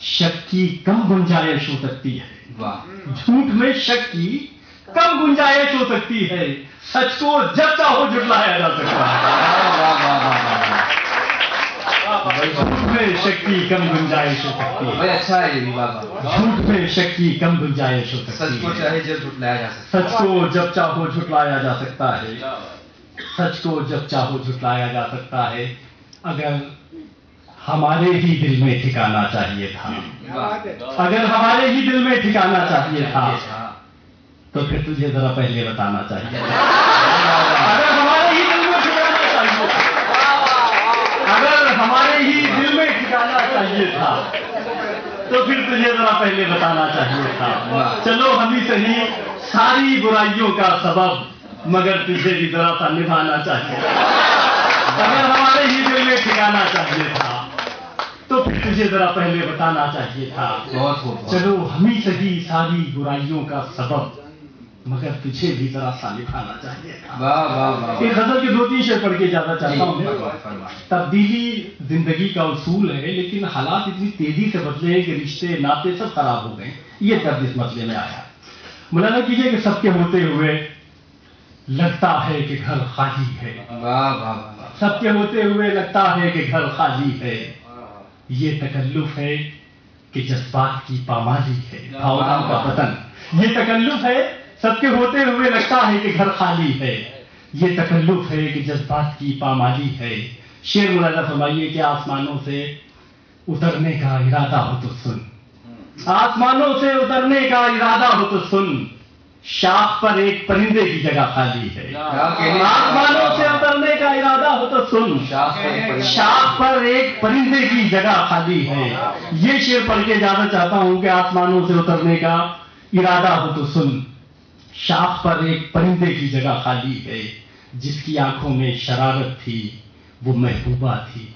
शक की कम गुंजाइश हो सकती है, झूठ में शक की कम गुंजाइश हो सकती है, सच को जब चाहो झुठलाया जा सकता है। झूठ में शक की कम गुंजाइश हो सकती है। भाई अच्छा है ये भी बाबा। झूठ में शक की कम गुंजाइश हो सकती है। सच को चाहे जब झुठलाया जा सकता है। सच को जब चाहो झुठलाया जा सकता है। सच को जब चाहो झुठलाया जा सकता है। अगर हमारे ही दिल में ठिकाना चाहिए था, अगर हमारे ही दिल में ठिकाना चाहिए था, तो फिर तुझे जरा पहले बताना चाहिए। अगर हमारे ही दिल में ठिकाना चाहिए था, अगर हमारे ही दिल में ठिकाना चाहिए था, तो फिर तुझे जरा पहले बताना चाहिए था। चलो हम ही सही सारी बुराइयों का सबब, मगर तुझे भी जरा सा निभाना चाहिए। अगर हमारे ही दिल में ठिकाना चाहिए था, तो फिर तुझे जरा पहले बताना चाहिए था। चलो हम ही सही सारी बुराइयों का सबब, मगर तुझे भी जरा सा निभाना चाहिए था। वाह वाह वाह। एक गजल के 2-3 शेर पढ़ के ज्यादा चाहता हूँ। तब्दीली जिंदगी का उसूल है, लेकिन हालात इतनी तेजी से बदले हैं कि रिश्ते नाते सब खराब हो गए। ये दर्द इस मसले में आया। मौलाना कीजिए कि सबके होते हुए लगता है कि घर खाली है। वाह वाह वाह। सबके होते हुए लगता है कि घर खाली है। ये तकल्लुफ है कि जज्बात की पामाली है, भावनाओं का पतन। ये तकल्लुफ है, सबके होते हुए लगता है कि घर खाली है। ये तकल्लुफ है कि जज्बात की पामाली है। शेर मुलाजा फरमाइए कि आसमानों से उतरने का इरादा हो तो सुन, आसमानों से उतरने का इरादा हो तो सुन, शाख पर एक परिंदे की जगह खाली है। आसमानों से उतरने का इरादा हो तो सुन, शाख पर एक परिंदे की जगह खाली है। ये शेर पढ़ के ज्यादा चाहता हूं कि आसमानों से उतरने का इरादा हो तो सुन, शाख पर एक परिंदे की जगह खाली है। जिसकी आंखों में शरारत थी वो महबूबा थी,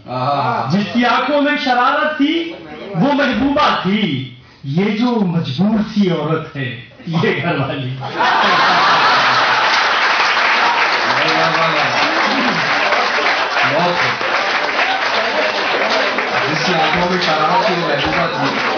जिसकी आंखों में शरारत थी वो महबूबा थी। ये जो मजबूर सी औरत है ये घर वाली। जिसकी आंखों में शरारत थी वो महबूबा थी।